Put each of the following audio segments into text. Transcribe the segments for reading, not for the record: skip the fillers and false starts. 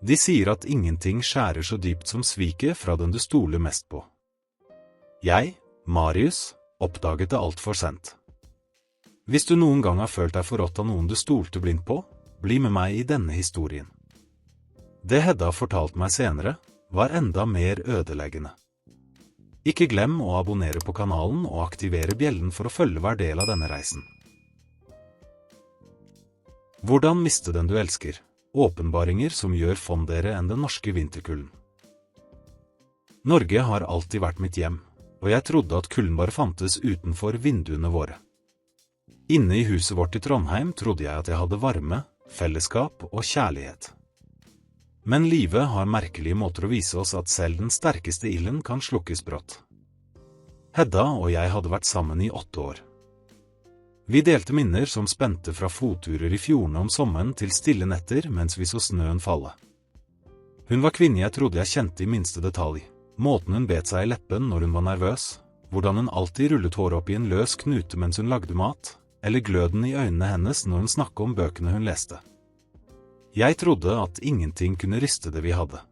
De sier at ingenting skjærer så dypt som sviket fra den du stoler mest på. Jeg, Marius, oppdaget det alt for sent. Hvis du noen gang har følt deg forrådt av noen du stolte blindt på, bli med meg i denne historien. Det Hedda fortalte meg senere, var enda mer ødeleggende. Ikke glem å abonnere på kanalen og aktivere bjellen for å følge hver del av denne reisen. Hvordan miste den du elsker? Åpenbaringer som gjør fondere enn den norske vinterkulden. Norge har alltid vært mitt hjem, og jeg trodde at kulden bare fantes utenfor vinduene våre. Inne i huset vårt i Trondheim trodde jeg at jeg hadde varme, fellesskap og kjærlighet. Men livet har merkelige måter å vise oss at selv den sterkeste ilden kan slukkes brått. Hedda og jeg hadde vært sammen i 8 år. Vi delte minner som spente fra fotturer i fjordene om sommeren til stille netter mens vi så snøen falle. Hun var kvinnen jeg trodde jeg kjente i minste detalj, måten hun bet seg i leppen når hun var nervøs, hvordan hun alltid rullet håret opp i en løs knute mens hun lagde mat, eller gløden i øynene hennes når hun snakket om bøkene hun leste. Jeg trodde at ingenting kunne riste det vi hadde.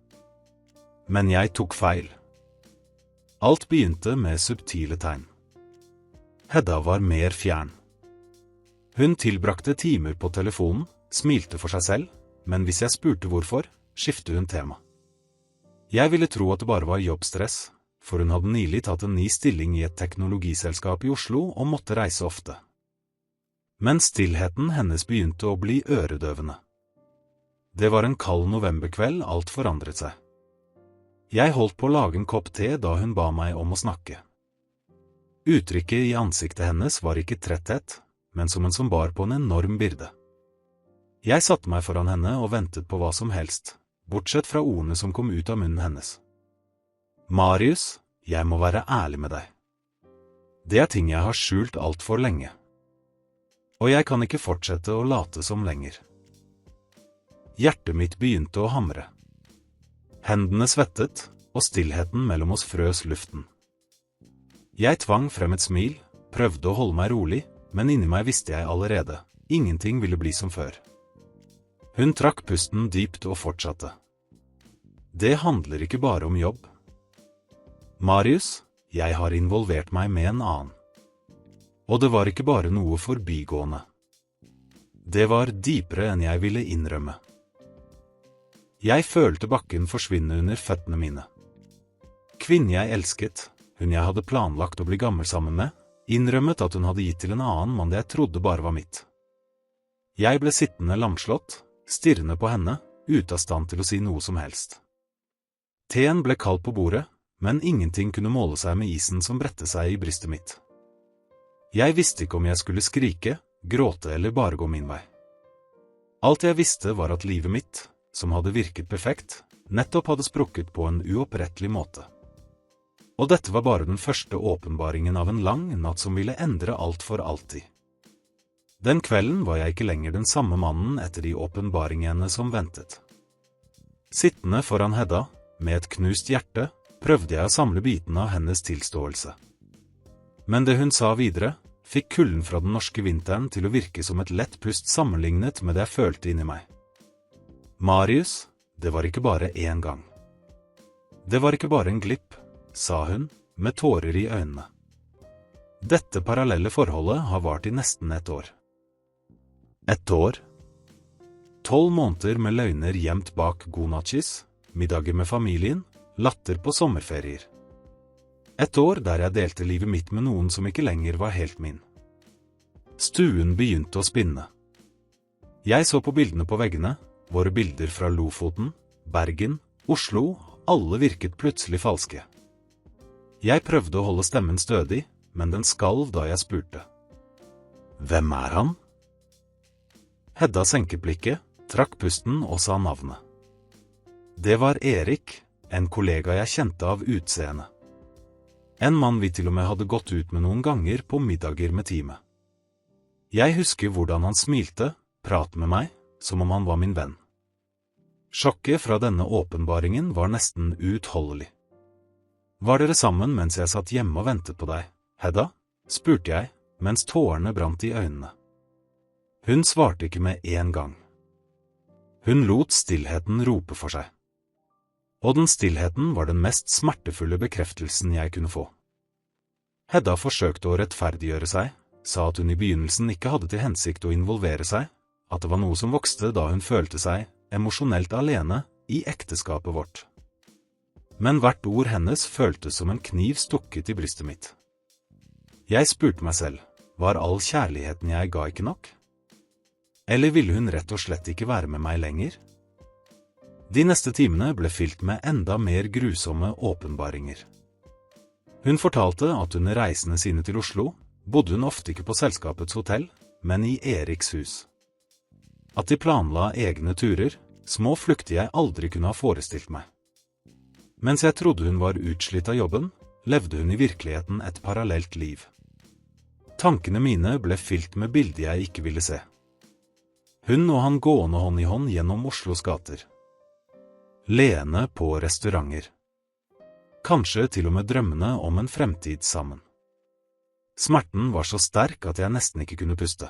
Men jeg tok feil. Alt begynte med subtile tegn. Hedda var mer fjern. Hun tilbrakte timer på telefonen, smilte for seg selv, men hvis jeg spurte hvorfor, skiftet hun tema. Jeg ville tro at det bare var jobbstress, for hun hadde nylig tatt en ny stilling i et teknologiselskap i Oslo og måtte reise ofte. Men stillheten hennes begynte å bli øredøvende. Det var en kald novemberkveld alt forandret seg. Jeg holdt på å lage en kopp te da hun ba meg om å snakke. Uttrykket i ansiktet hennes var ikke tretthet, men som en som bar på en enorm byrde. Jeg satte meg foran henne og ventet på hva som helst, bortsett fra ordene som kom ut av munnen hennes. Marius, jeg må være ærlig med deg. Det er ting jeg har skjult alt for lenge. Og jeg kan ikke fortsette å late som lenger. Hjertet mitt begynte å hamre. Hendene svettet, og stillheten mellom oss frøs luften. Jeg tvang frem et smil, prøvde å holde meg rolig, men inni meg visste jeg allerede, ingenting ville bli som før. Hun trakk pusten dypt og fortsatte. Det handler ikke bare om jobb. Marius, jeg har involvert meg med en annen. Og det var ikke bare noe forbigående. Det var dypere enn jeg ville innrømme. Jeg følte bakken forsvinne under føttene mine. Kvinnen jeg elsket, hun jeg hadde planlagt å bli gammel sammen med, innrømmet at hun hadde gitt til en annen mann det jeg trodde bare var mitt. Jeg ble sittende lamslått, stirrende på henne, ute av stand til å si noe som helst. Teen ble kald på bordet, men ingenting kunne måle seg med isen som bredte seg i brystet mitt. Jeg visste ikke om jeg skulle skrike, gråte eller bare gå min vei. Alt jeg visste var at livet mitt, som hadde virket perfekt, nettopp hadde sprukket på en uopprettelig måte. Og dette var bare den første åpenbaringen av en lang natt som ville endre alt for alltid. Den kvelden var jeg ikke lenger den samme mannen etter de åpenbaringene som ventet. Sittende foran Hedda, med et knust hjerte, prøvde jeg å samle bitene av hennes tilståelse. Men det hun sa videre, fikk kulden fra den norske vinteren til å virke som et lett pust sammenlignet med det jeg følte inni meg. Marius, det var ikke bare en gang. Det var ikke bare en glipp, sa hun, med tårer i øynene. Dette parallelle forholdet har vart i nesten 1 år. 1 år? 12 måneder med løgner gjemt bak godnattkys, middager med familien, latter på sommerferier. 1 år der jeg delte livet mitt med noen som ikke lenger var helt min. Stuen begynte å spinne. Jeg så på bildene på veggene, våre bilder fra Lofoten, Bergen, Oslo, alle virket plutselig falske. Jeg prøvde å holde stemmen stødig, men den skalv da jeg spurte. Hvem er han? Hedda senket blikket, trakk pusten og sa navnet. Det var Erik, en kollega jeg kjente av utseende. En mann vi til og med hadde gått ut med noen ganger på middager med teamet. Jeg husker hvordan han smilte, pratet med meg, som om han var min venn. Sjokket fra denne åpenbaringen var nesten uutholdelig. Var dere sammen mens jeg satt hjemme og ventet på deg, Hedda? Spurte jeg, mens tårene brant i øynene. Hun svarte ikke med en gang. Hun lot stillheten rope for seg. Og den stillheten var den mest smertefulle bekreftelsen jeg kunne få. Hedda forsøkte å rettferdiggjøre seg, sa at hun i begynnelsen ikke hadde til hensikt å involvere seg, at det var noe som vokste da hun følte seg emosjonelt alene i ekteskapet vårt. Men hvert ord hennes føltes som en kniv stukket i brystet mitt. Jeg spurte meg selv, var all kjærligheten jeg ga ikke nok? Eller ville hun rett og slett ikke være med meg lenger? De neste timene ble fylt med enda mer grusomme åpenbaringer. Hun fortalte at under reisene sine til Oslo, bodde hun ofte ikke på selskapets hotell, men i Eriks hus. At de planla egne turer, små flukter jeg aldri kunne ha forestilt meg. Mens jeg trodde hun var utslitt av jobben, levde hun i virkeligheten et parallelt liv. Tankene mine ble fylt med bilder jeg ikke ville se. Hun og han gående hånd i hånd gjennom Oslos gater. Leende på restauranter. Kanskje til og med drømmende om en fremtid sammen. Smerten var så sterk at jeg nesten ikke kunne puste.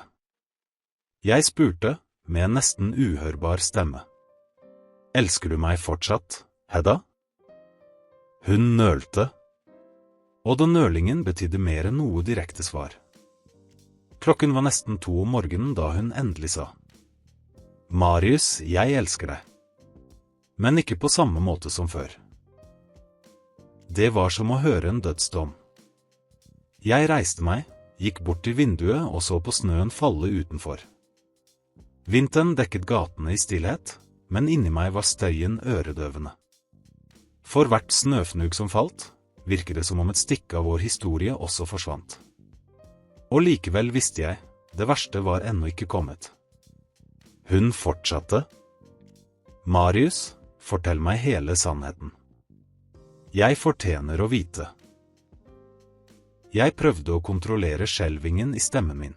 Jeg spurte, med en nesten uhørbar stemme. Elsker du meg fortsatt, Hedda? Hun nølte. Og den nølingen betydde mer enn noe direkte svar. Klokken var nesten 2 om morgenen da hun endelig sa. Marius, jeg elsker deg. Men ikke på samme måte som før. Det var som å høre en dødsdom. Jeg reiste meg, gikk bort til vinduet og så på snøen falle utenfor. Vinteren dekket gatene i stillhet, men inni meg var støyen øredøvende. For hvert snøfnugg som falt, virket det som om et stykke av vår historie også forsvant. Og likevel visste jeg, det verste var ennå ikke kommet. Hun fortsatte. Marius, fortell meg hele sannheten. Jeg fortjener å vite. Jeg prøvde å kontrollere skjelvingen i stemmen min.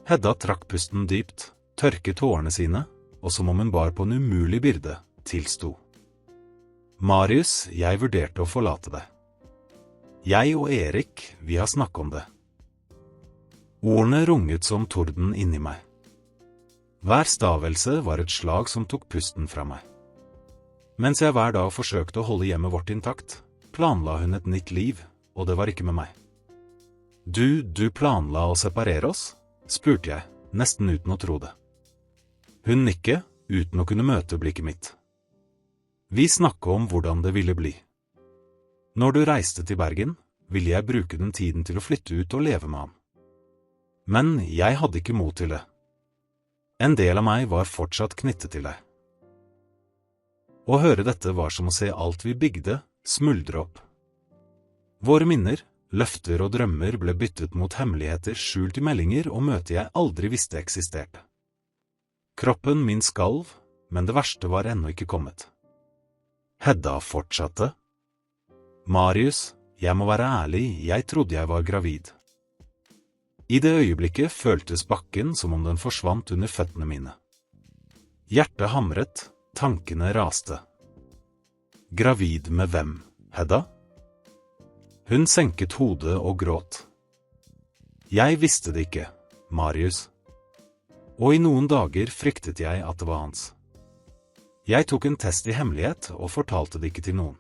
Hedda trakk pusten dypt, tørket tårene sine, og som om hun bar på en umulig byrde, tilsto. Marius, jeg vurderte å forlate deg. Jeg og Erik, vi har snakket om det. Ordene runget som torden inni meg. Hver stavelse var et slag som tok pusten fra meg. Mens jeg hver dag forsøkte å holde hjemmet vårt intakt, planla hun et nytt liv, og det var ikke med meg. Du planla å separere oss? Spurte jeg, nesten uten å tro det. Hun nikket, uten å kunne møte blikket mitt. Vi snakket om hvordan det ville bli. Når du reiste til Bergen, ville jeg bruke den tiden til å flytte ut og leve med ham. Men jeg hadde ikke mot til det. En del av meg var fortsatt knyttet til deg. Å høre dette var som å se alt vi bygde, smuldre opp. Våre minner, løfter og drømmer ble byttet mot hemmeligheter skjult i meldinger og møter jeg aldri visste eksisterte. Kroppen min skalv, men det verste var ennå ikke kommet. Hedda fortsatte. Marius, jeg må være ærlig, jeg trodde jeg var gravid. I det øyeblikket føltes bakken som om den forsvant under føttene mine. Hjertet hamret, tankene raste. Gravid med hvem, Hedda? Hun senket hodet og gråt. Jeg visste det ikke, Marius. Og i noen dager fryktet jeg at det var hans. Jeg tok en test i hemmelighet og fortalte det ikke til noen.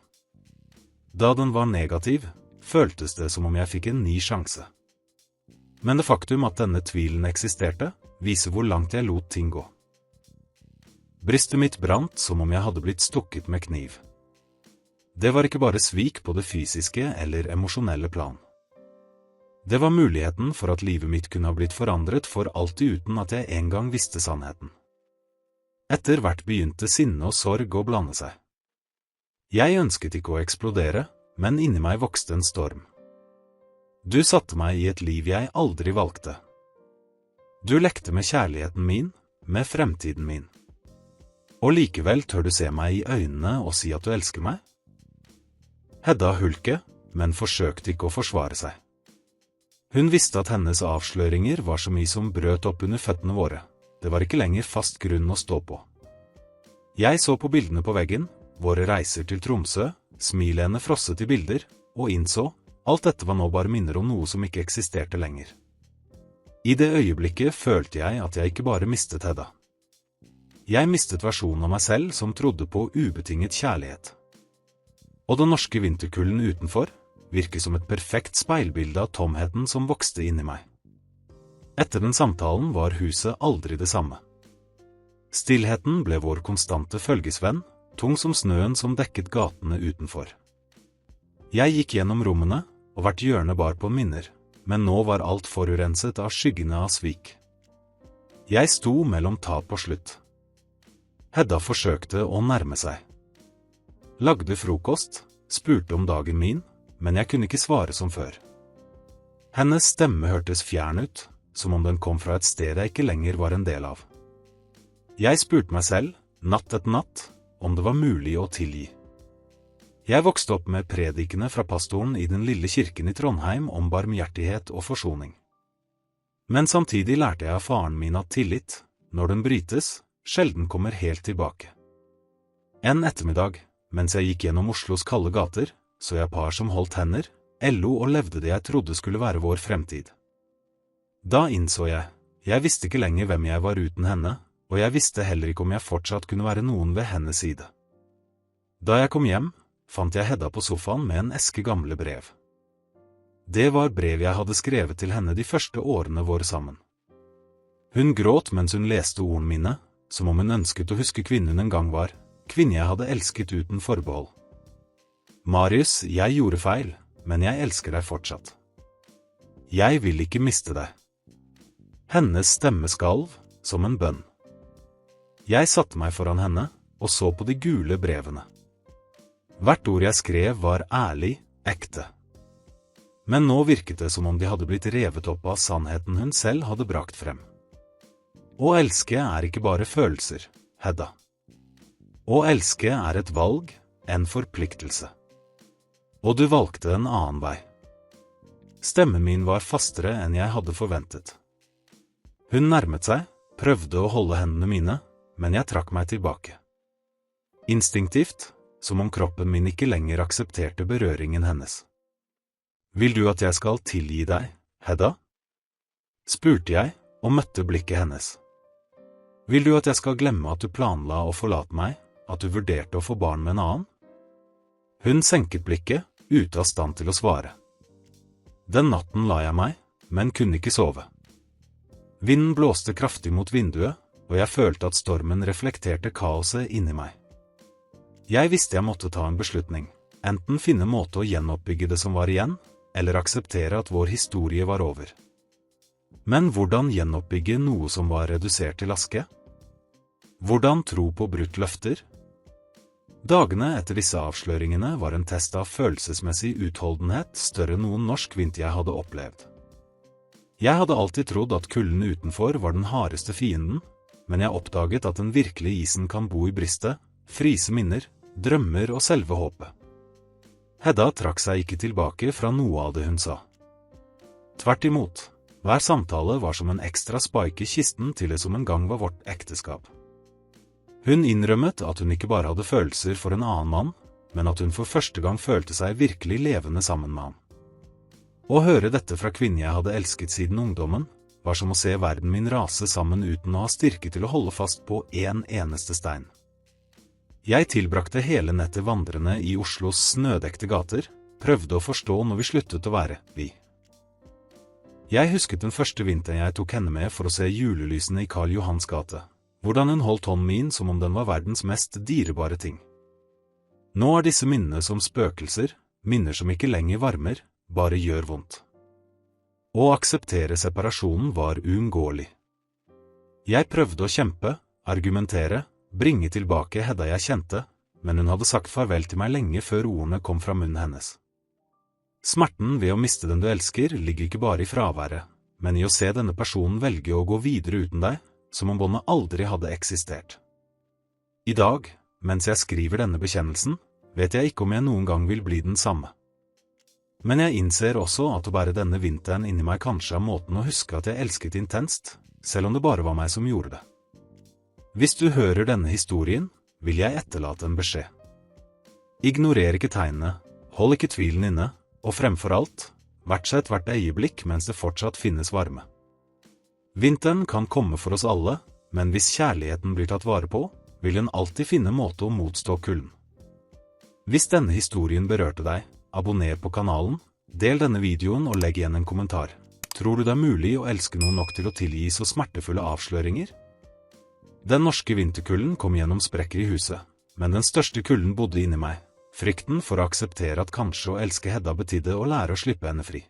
Da den var negativ, føltes det som om jeg fikk en ny sjanse. Men det faktum at denne tvilen eksisterte, viser hvor langt jeg lot ting gå. Brystet mitt brant som om jeg hadde blitt stukket med kniv. Det var ikke bare svik på det fysiske eller emosjonelle plan. Det var muligheten for at livet mitt kunne ha blitt forandret for alltid uten at jeg en gang visste sannheten. Etter hvert begynte sinne og sorg å blande seg. Jeg ønsket ikke å eksplodere, men inni meg vokste en storm. Du satte meg i et liv jeg aldri valgte. Du lekte med kjærligheten min, med fremtiden min. Og likevel tør du se meg i øynene og si at du elsker meg? Hedda hulket, men forsøkte ikke å forsvare seg. Hun visste at hennes avsløringer var så mye som brøt opp under føttene våre. Det var ikke lenger fast grunn å stå på. Jeg så på bildene på veggen, våre reiser til Tromsø, smilende frosset i bilder, og innså, alt dette var nå bare minner om noe som ikke eksisterte lenger. I det øyeblikket følte jeg at jeg ikke bare mistet Hedda. Jeg mistet versjonen av meg selv som trodde på ubetinget kjærlighet. Og den norske vinterkulden utenfor virker som et perfekt speilbilde av tomheten som vokste inni meg. Etter den samtalen var huset aldri det samme. Stillheten ble vår konstante følgesvenn, tung som snøen som dekket gatene utenfor. Jeg gikk gjennom rommene, og hvert hjørne bar på minner, men nå var alt forurenset av skyggene av svik. Jeg sto mellom tap og slutt. Hedda forsøkte å nærme seg. Lagde frokost, spurte om dagen min, men jeg kunne ikke svare som før. Hennes stemme hørtes fjern ut, som om den kom fra et sted jeg ikke lenger var en del av. Jeg spurte meg selv, natt etter natt, om det var mulig å tilgi. Jeg vokste opp med predikene fra pastoren i den lille kirken i Trondheim om barmhjertighet og forsoning. Men samtidig lærte jeg av faren min at tillit, når den brytes, sjelden kommer helt tilbake. En ettermiddag, mens jeg gikk gjennom Oslos kalde gater, så jeg par som holdt hender, lo og levde det jeg trodde skulle være vår fremtid. Da innså jeg visste ikke lenger hvem jeg var uten henne, og jeg visste heller ikke om jeg fortsatt kunne være noen ved hennes side. Da jeg kom hjem, fant jeg Hedda på sofaen med en eske gamle brev. Det var brev jeg hadde skrevet til henne de første årene våre sammen. Hun gråt mens hun leste ordene mine, som om hun ønsket å huske kvinnen hun en gang var, kvinne jeg hadde elsket uten forbehold. Marius, jeg gjorde feil, men jeg elsker deg fortsatt. Jeg vil ikke miste deg. Hennes stemme skalv, som en bønn. Jeg satte meg foran henne, og så på de gule brevene. Hvert ord jeg skrev var ærlig, ekte. Men nå virket det som om de hadde blitt revet opp av sannheten hun selv hadde brakt frem. Å elske er ikke bare følelser, Hedda. Å elske er et valg, en forpliktelse. Og du valgte en annen vei. Stemmen min var fastere enn jeg hadde forventet. Hun nærmet seg, prøvde å holde hendene mine, men jeg trakk meg tilbake. Instinktivt, som om kroppen min ikke lenger aksepterte berøringen hennes. Vil du at jeg skal tilgi deg, Hedda? Spurte jeg, og møtte blikket hennes. Vil du at jeg skal glemme at du planla å forlate meg, at du vurderte å få barn med en annen? Hun senket blikket, ute av stand til å svare. Den natten la jeg meg, men kunne ikke sove. Vinden blåste kraftig mot vinduet, og jeg følte at stormen reflekterte kaoset inni meg. Jeg visste jeg måtte ta en beslutning, enten finne måte å gjenoppbygge det som var igjen, eller akseptere at vår historie var over. Men hvordan gjenoppbygge noe som var redusert til aske? Hvordan tro på brutt løfter? Dagene etter disse avsløringene var en test av følelsesmessig utholdenhet større enn noen norsk vinter jeg hadde opplevd. Jeg hadde alltid trodd at kulden utenfor var den hardeste fienden, men jeg oppdaget at den virkelige isen kan bo i bristet, fryse minner, drømmer og selve håpet. Hedda trakk seg ikke tilbake fra noe av det hun sa. Tvert imot, hver samtale var som en ekstra spike i kisten til det som en gang var vårt ekteskap. Hun innrømmet at hun ikke bare hadde følelser for en annen mann, men at hun for første gang følte seg virkelig levende sammen med ham. Å høre dette fra kvinnen jeg hadde elsket siden ungdommen, var som å se verden min rase sammen uten å ha styrke til å holde fast på en eneste stein. Jeg tilbrakte hele nettet vandrende i Oslos snødekte gater, prøvde å forstå når vi sluttet å være vi. Jeg husket den første vinteren jeg tok henne med for å se julelysene i Karl Johans gate, hvordan hun holdt hånden min som om den var verdens mest dyrebare ting. Nå er disse minnene som spøkelser, minner som ikke lenger varmer, bare gjør vondt. Å akseptere separasjonen var uunngåelig. Jeg prøvde å kjempe, argumentere, bringe tilbake Hedda jeg kjente, men hun hadde sagt farvel til meg lenge før ordene kom fra munnen hennes. Smerten ved å miste den du elsker ligger ikke bare i fraværet, men i å se denne personen velge å gå videre uten deg, som om båndet aldri hadde eksistert. I dag, mens jeg skriver denne bekjennelsen, vet jeg ikke om jeg noen gang vil bli den samme. Men jeg innser også at å bære denne vinteren inni meg kanskje er måten å huske at jeg elsket intenst, selv om det bare var meg som gjorde det. Hvis du hører denne historien, vil jeg etterlate en beskjed. Ignorer ikke tegnene, hold ikke tvilen inne, og fremfor alt, verdsett hvert øyeblikk mens det fortsatt finnes varme. Vinteren kan komme for oss alle, Men hvis kjærligheten blir tatt vare på, vil en alltid finne måte å motstå kulden. Hvis denne historien berørte deg, abonner på kanalen, del denne videoen og legg igjen en kommentar. Tror du det er mulig å elske noen nok til å tilgi så smertefulle avsløringer? Den norske vinterkulden kom gjennom sprekker i huset, men den største kulden bodde inni meg. Frykten for å akseptere at kanskje å elske Hedda betydde å lære å slippe henne fri.